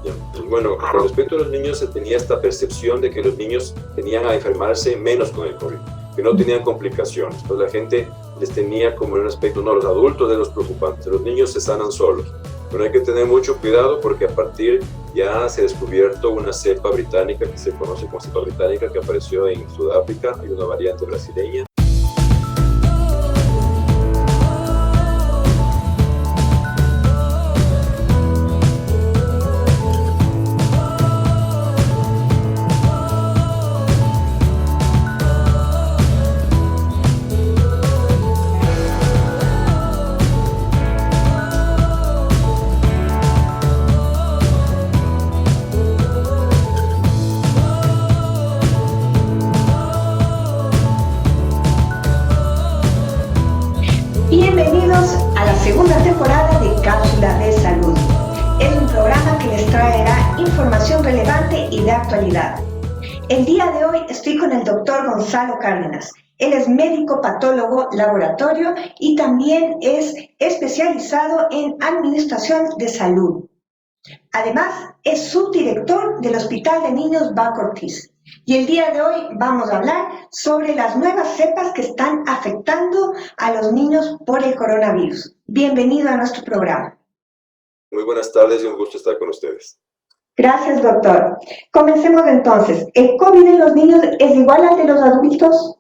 Ya. Bueno, con respecto a los niños, se tenía esta percepción de que los niños tenían a enfermarse menos con el COVID, que no tenían complicaciones. Pues la gente les tenía como en un aspecto, no, los adultos de los preocupantes, los niños se sanan solos. Pero hay que tener mucho cuidado porque a partir ya se ha descubierto una cepa británica que se conoce como cepa británica que apareció en Sudáfrica, hay una variante brasileña. Bienvenidos a la segunda temporada de Cápsula de Salud. Es un programa que les traerá información relevante y de actualidad. El día de hoy estoy con el doctor Gonzalo Cárdenas. Él es médico patólogo laboratorio y también es especializado en administración de salud. Además, es subdirector del Hospital de Niños Bac Ortiz. Y el día de hoy vamos a hablar sobre las nuevas cepas que están afectando a los niños por el coronavirus. Bienvenido a nuestro programa. Muy buenas tardes y un gusto estar con ustedes. Gracias, doctor. Comencemos entonces. ¿El COVID en los niños es igual al de los adultos?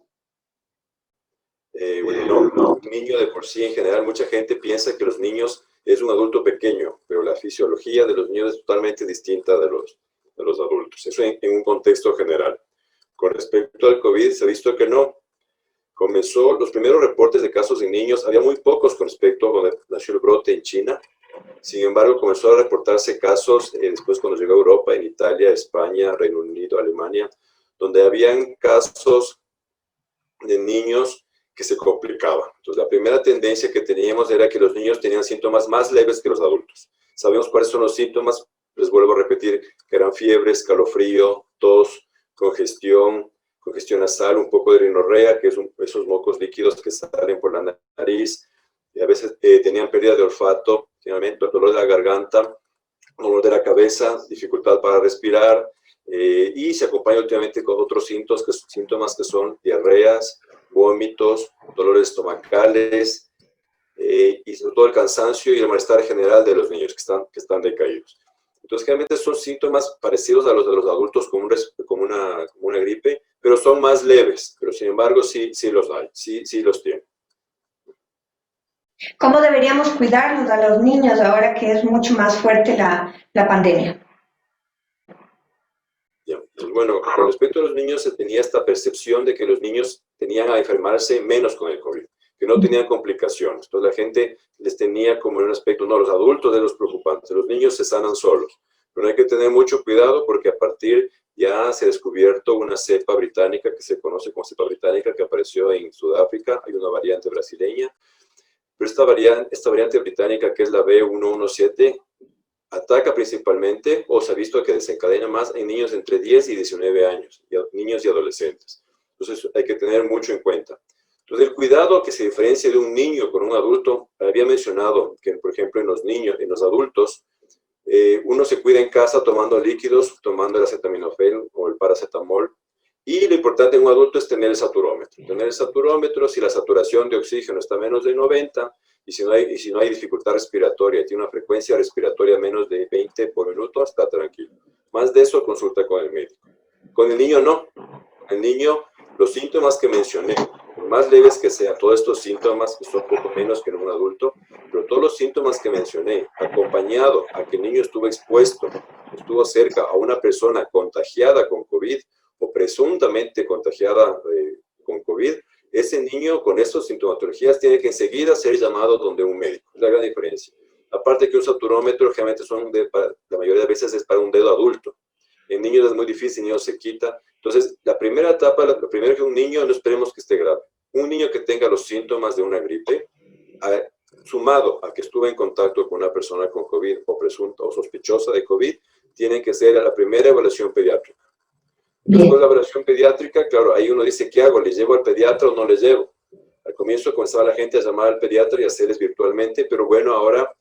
Bueno, no. Un niño de por sí, en general, mucha gente piensa que los niños es un adulto pequeño, pero la fisiología de los niños es totalmente distinta de los adultos. Eso en un contexto general. Con respecto al COVID, se ha visto que no. Comenzó los primeros reportes de casos en niños, había muy pocos con respecto a cuando nació el brote en China. Sin embargo, comenzó a reportarse casos después cuando llegó a Europa, en Italia, España, Reino Unido, Alemania, donde habían casos de niños que se complicaban. Entonces, la primera tendencia que teníamos era que los niños tenían síntomas más leves que los adultos. Sabemos cuáles son los síntomas, les vuelvo a repetir, que eran fiebre, escalofrío, tos, congestión nasal, un poco de rinorrea, que es esos mocos líquidos que salen por la nariz, y a veces tenían pérdida de olfato, finalmente dolor de la garganta, dolor de la cabeza, dificultad para respirar, y se acompaña últimamente con otros síntomas que son diarreas, vómitos, dolores estomacales, y sobre todo el cansancio y el malestar general de los niños que están decaídos. Entonces, generalmente son síntomas parecidos a los de los adultos como una gripe, pero son más leves, pero sin embargo sí los hay, sí los tienen. ¿Cómo deberíamos cuidarnos a los niños ahora que es mucho más fuerte la pandemia? Ya. Pues bueno, con respecto a los niños, se tenía esta percepción de que los niños tenían a enfermarse menos con el COVID, que no tenían complicaciones. Entonces la gente les tenía como en un aspecto, no, los adultos de los preocupantes, los niños se sanan solos. Pero hay que tener mucho cuidado porque a partir ya se ha descubierto una cepa británica que se conoce como cepa británica que apareció en Sudáfrica, hay una variante brasileña, pero esta variante británica, que es la B117, ataca principalmente, o se ha visto que desencadena más en niños entre 10 y 19 años, niños y adolescentes. Entonces hay que tener mucho en cuenta. Entonces el cuidado que se diferencia de un niño con un adulto, había mencionado que, por ejemplo, en los adultos, uno se cuida en casa tomando líquidos, tomando el acetaminofén o el paracetamol, y lo importante en un adulto es tener el saturómetro. Tener el saturómetro, si la saturación de oxígeno está menos de 90, y si no hay dificultad respiratoria, tiene una frecuencia respiratoria menos de 20 por minuto, está tranquilo. Más de eso, consulta con el médico. Con el niño no. Con el niño, los síntomas que mencioné, por más leves que sean, todos estos síntomas, que son poco menos que en un adulto, pero todos los síntomas que mencioné, acompañado a que el niño estuvo expuesto, estuvo cerca a una persona contagiada con COVID o presuntamente contagiada con COVID, ese niño con estas sintomatologías tiene que enseguida ser llamado donde un médico. Es la gran diferencia. Aparte que un saturómetro generalmente la mayoría de veces es para un dedo adulto. En niños es muy difícil, el niño se quita. Entonces, la primera etapa, lo primero que un niño, no esperemos que esté grave. Un niño que tenga los síntomas de una gripe, sumado a que estuvo en contacto con una persona con COVID o presunta o sospechosa de COVID, tiene que ser la primera evaluación pediátrica. Después de la evaluación pediátrica, claro, ahí uno dice, ¿qué hago? ¿Le llevo al pediatra o no le llevo? Al comienzo comenzaba la gente a llamar al pediatra y a hacerles virtualmente, pero bueno, ahora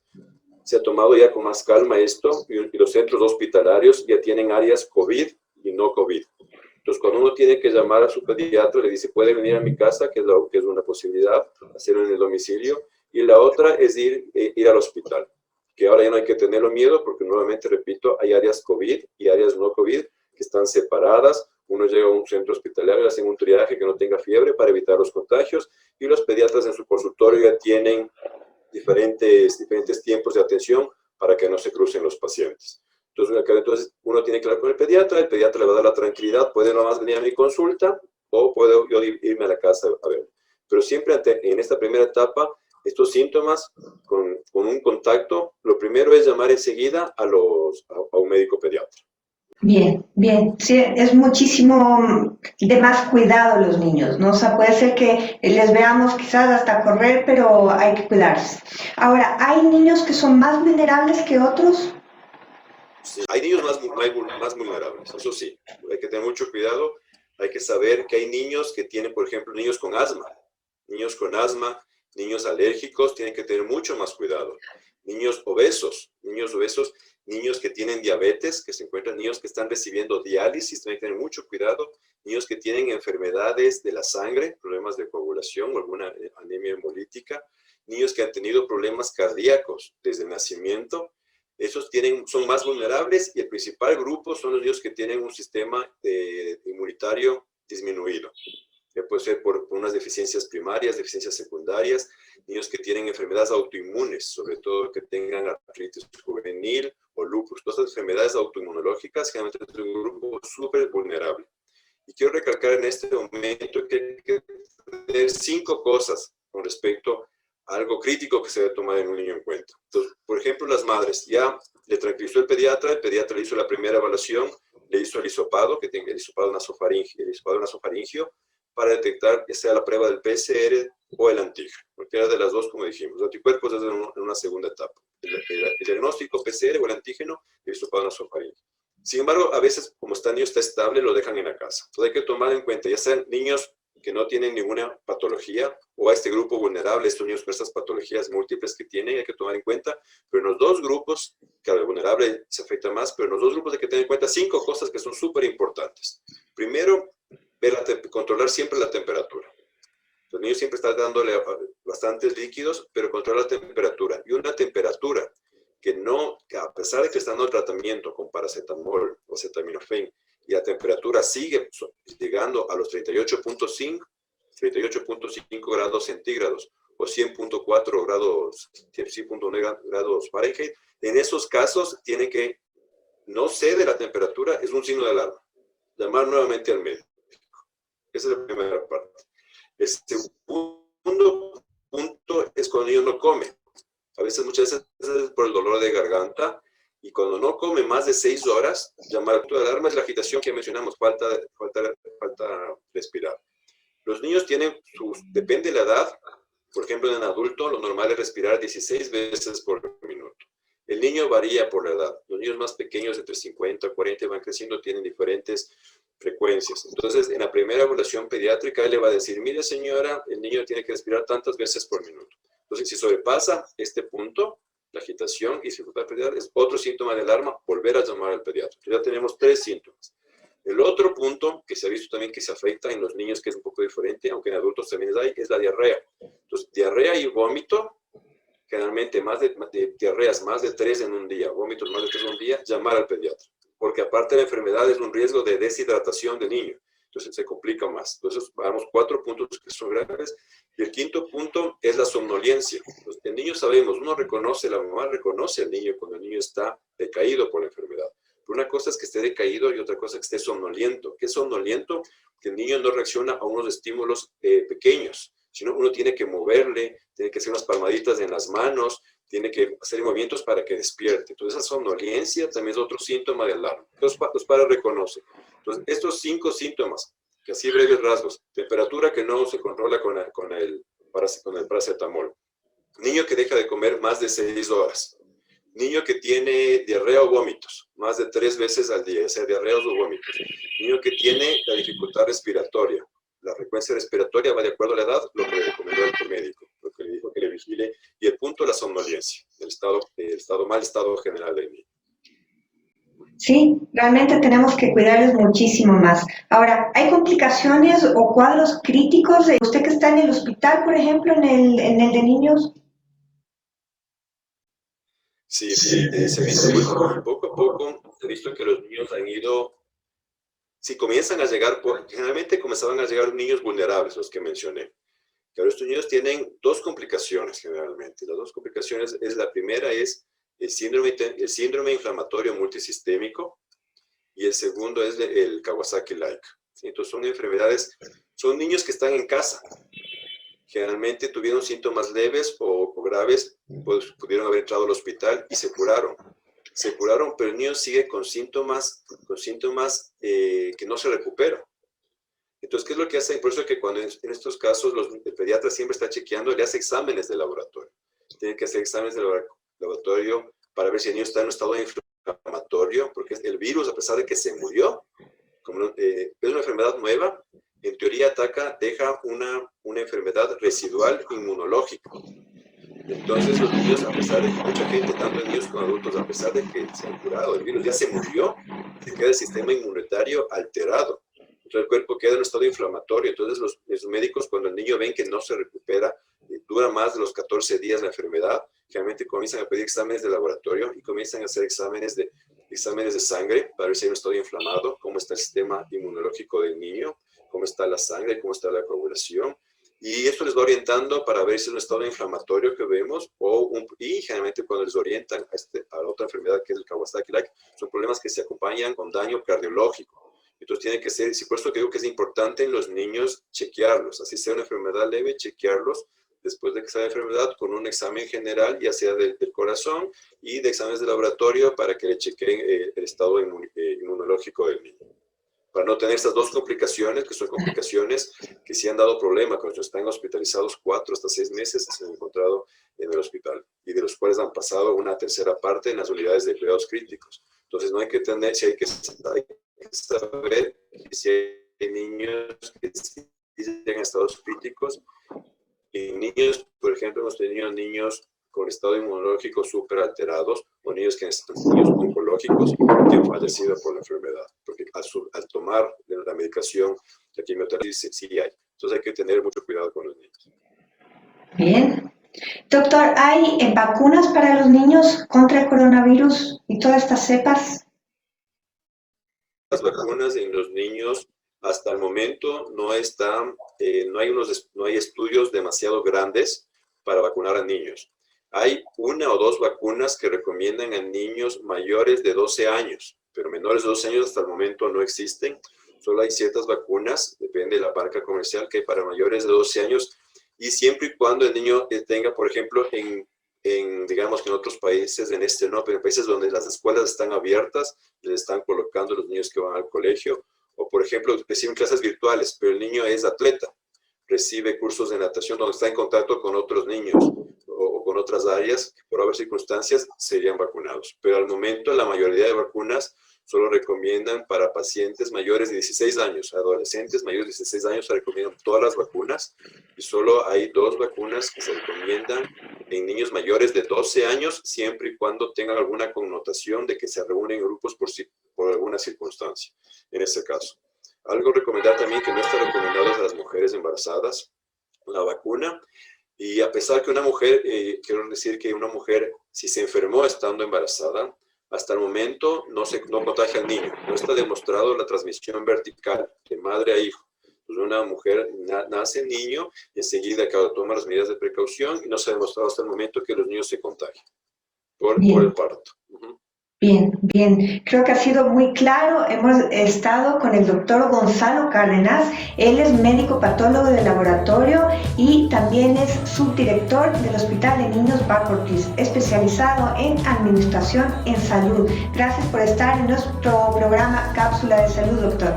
se ha tomado ya con más calma esto y los centros hospitalarios ya tienen áreas COVID y no COVID. Entonces, cuando uno tiene que llamar a su pediatra, le dice, puede venir a mi casa, que es una posibilidad, hacerlo en el domicilio, y la otra es ir al hospital, que ahora ya no hay que tenerlo miedo, porque nuevamente, repito, hay áreas COVID y áreas no COVID que están separadas. Uno llega a un centro hospitalario, hacen un triaje que no tenga fiebre para evitar los contagios, y los pediatras en su consultorio ya tienen diferentes tiempos de atención para que no se crucen los pacientes. Entonces uno tiene que hablar con el pediatra le va a dar la tranquilidad, puede nomás venir a mi consulta o puedo yo irme a la casa a ver. Pero siempre en esta primera etapa, estos síntomas con un contacto, lo primero es llamar enseguida a un médico pediatra. Bien, bien. Sí, es muchísimo de más cuidado los niños, ¿no? O sea, puede ser que les veamos quizás hasta correr, pero hay que cuidarse. Ahora, ¿hay niños que son más vulnerables que otros? Sí, hay niños más vulnerables, eso sí. Hay que tener mucho cuidado. Hay que saber que hay niños que tienen, por ejemplo, niños con asma, niños alérgicos, tienen que tener mucho más cuidado. Niños obesos, niños que tienen diabetes, que se encuentran, niños que están recibiendo diálisis, tienen que tener mucho cuidado. Niños que tienen enfermedades de la sangre, problemas de coagulación o alguna anemia hemolítica. Niños que han tenido problemas cardíacos desde el nacimiento. Esos son más vulnerables, y el principal grupo son los niños que tienen un sistema inmunitario disminuido. Que puede ser por unas deficiencias primarias, deficiencias secundarias, niños que tienen enfermedades autoinmunes, sobre todo que tengan artritis juvenil o lupus. Todas estas enfermedades autoinmunológicas generalmente es un grupo súper vulnerable. Y quiero recalcar en este momento que hay que tener 5 cosas con respecto a algo crítico que se debe tomar en un niño en cuenta. Entonces, por ejemplo, las madres, ya le tranquilizó el pediatra le hizo la primera evaluación, le hizo el hisopado, que tiene el hisopado nasofaringio, para detectar ya sea la prueba del PCR o el antígeno, cualquiera de las dos, como dijimos. Los anticuerpos es en una segunda etapa. El diagnóstico PCR o el antígeno y el hisopado nasofaringio. Sin embargo, a veces, como el niño está estable, lo dejan en la casa. Entonces hay que tomar en cuenta, ya sean niños que no tienen ninguna patología o a este grupo vulnerable, estos niños con estas patologías múltiples que tienen, hay que tomar en cuenta, pero en los dos grupos, que al vulnerable se afecta más, pero en los dos grupos hay que tener en cuenta 5 cosas que son súper importantes. Primero, controlar siempre la temperatura. Los niños siempre están dándole bastantes líquidos, pero controlar la temperatura. Y una temperatura que a pesar de que están dando tratamiento con paracetamol o acetaminofén, y la temperatura sigue llegando a los 38.5 grados centígrados o 100.4 grados, 100.9 grados Fahrenheit, en esos casos tiene que no cede la temperatura, es un signo de alarma. Llamar nuevamente al médico. Esa es la primera parte. El segundo punto es cuando el niño no come. Muchas veces es por el dolor de garganta, y cuando no come más de 6 horas, llamar a la alarma es la agitación que mencionamos, falta respirar. Los niños depende de la edad, por ejemplo, en un adulto, lo normal es respirar 16 veces por minuto. El niño varía por la edad. Los niños más pequeños, entre 50 y 40, van creciendo, tienen diferentes frecuencias. Entonces, en la primera evaluación pediátrica, él le va a decir, mire señora, el niño tiene que respirar tantas veces por minuto. Entonces, si sobrepasa este punto, la agitación y dificultad pediátrica es otro síntoma de alarma, volver a llamar al pediatra. Ya tenemos 3 síntomas. El otro punto que se ha visto también que se afecta en los niños, que es un poco diferente, aunque en adultos también es la diarrea. Entonces, diarrea y vómito, generalmente diarreas más de 3 en un día, vómitos más de 3 en un día, llamar al pediatra. Porque aparte de la enfermedad es un riesgo de deshidratación del niño. Entonces se complica más. Entonces vamos 4 puntos que son graves. Y el quinto punto es la somnolencia. Entonces, el niño sabemos, la mamá reconoce al niño cuando el niño está decaído por la enfermedad. Pero una cosa es que esté decaído y otra cosa es que esté somnoliento. ¿Qué es somnoliento? Que el niño no reacciona a unos estímulos pequeños, sino uno tiene que moverle, tiene que hacer unas palmaditas en las manos, tiene que hacer movimientos para que despierte. Entonces, esa somnolencia también es otro síntoma de alarma. Los padres reconocen. Entonces, estos 5 síntomas, que así breves rasgos: temperatura que no se controla con el paracetamol, niño que deja de comer más de 6 horas, niño que tiene diarrea o vómitos más de 3 veces al día, sea diarreas o vómitos, niño que tiene la dificultad respiratoria. La frecuencia respiratoria va de acuerdo a la edad, lo que le recomendó el médico, lo que le dijo que le Chile, y el punto de la somnolencia, mal estado general del niño. Sí, realmente tenemos que cuidarlos muchísimo más. Ahora, ¿hay complicaciones o cuadros críticos? ¿Usted que está en el hospital, por ejemplo, en el de niños? Sí, se ha visto poco a poco, se ha visto que los niños han ido, si comienzan a llegar, generalmente comenzaban a llegar niños vulnerables, los que mencioné. Pero estos niños tienen dos complicaciones generalmente. Las dos complicaciones, la primera es el síndrome inflamatorio multisistémico y el segundo es el Kawasaki-like. ¿Sí? Entonces son enfermedades, son niños que están en casa. Generalmente tuvieron síntomas leves o graves, pues pudieron haber entrado al hospital y se curaron. Se curaron, pero el niño sigue con síntomas que no se recuperan. Entonces, ¿qué es lo que hacen? Por eso es que cuando en estos casos el pediatra siempre está chequeando, le hace exámenes de laboratorio. Tienen que hacer exámenes de laboratorio para ver si el niño está en un estado inflamatorio, porque el virus, a pesar de que se murió, como es una enfermedad nueva, en teoría deja una enfermedad residual inmunológica. Entonces los niños, a pesar de que mucha gente, tanto niños como adultos, a pesar de que se han curado, el virus ya se murió, se queda el sistema inmunitario alterado. Entonces el cuerpo queda en un estado inflamatorio. Entonces los médicos, cuando el niño ven que no se recupera, dura más de los 14 días la enfermedad, generalmente comienzan a pedir exámenes de laboratorio y comienzan a hacer exámenes de sangre para ver si hay un estado inflamado, cómo está el sistema inmunológico del niño, cómo está la sangre, cómo está la coagulación. Y esto les va orientando para ver si es un estado inflamatorio que vemos y generalmente cuando les orientan a la otra enfermedad que es el Kawasaki-like, son problemas que se acompañan con daño cardiológico. Entonces tiene que ser, por eso que digo que es importante en los niños chequearlos, así sea una enfermedad leve, chequearlos después de que sea la enfermedad con un examen general, ya sea del corazón y de exámenes de laboratorio para que le chequeen el estado inmunológico del niño. Para no tener estas dos complicaciones, que son complicaciones que sí han dado problema, cuando están hospitalizados 4 hasta 6 meses, se han encontrado en el hospital, y de los cuales han pasado una tercera parte en las unidades de cuidados críticos. Entonces no hay que tener, hay que saber que si hay niños que sí llegan a estados críticos, y niños, por ejemplo, hemos tenido niños con estado inmunológico súper alterados, o niños oncológicos que han fallecido por la enfermedad, porque al tomar la medicación, la quimioterapia, sí hay. Entonces hay que tener mucho cuidado con los niños. Bien. Doctor, ¿hay vacunas para los niños contra el coronavirus y todas estas cepas? Las vacunas en los niños hasta el momento no hay estudios demasiado grandes para vacunar a niños. Hay 1 o 2 vacunas que recomiendan a niños mayores de 12 años, pero menores de 12 años hasta el momento no existen. Solo hay ciertas vacunas, depende de la marca comercial, que hay para mayores de 12 años, y siempre y cuando el niño tenga, por ejemplo, digamos que en otros países, pero en países donde las escuelas están abiertas, les están colocando los niños que van al colegio, o por ejemplo, reciben clases virtuales, pero el niño es atleta, recibe cursos de natación donde está en contacto con otros niños o con otras áreas que por haber circunstancias serían vacunados. Pero al momento la mayoría de vacunas solo recomiendan para pacientes mayores de 16 años, adolescentes mayores de 16 años se recomiendan todas las vacunas y solo hay 2 vacunas que se recomiendan en niños mayores de 12 años siempre y cuando tengan alguna connotación de que se reúnen en grupos por alguna circunstancia, en ese caso. Algo recomendar también que no está recomendado a las mujeres embarazadas, la vacuna. Y a pesar que una mujer, quiero decir que una mujer, si se enfermó estando embarazada, hasta el momento no contagia al niño. No está demostrado la transmisión vertical de madre a hijo. Pues una mujer nace el niño y enseguida toma las medidas de precaución y no se ha demostrado hasta el momento que los niños se contagian por el parto. Bien, bien. Creo que ha sido muy claro. Hemos estado con el doctor Gonzalo Cárdenas. Él es médico patólogo de laboratorio y también es subdirector del Hospital de Niños Bac Ortiz, especializado en administración en salud. Gracias por estar en nuestro programa Cápsula de Salud, doctor.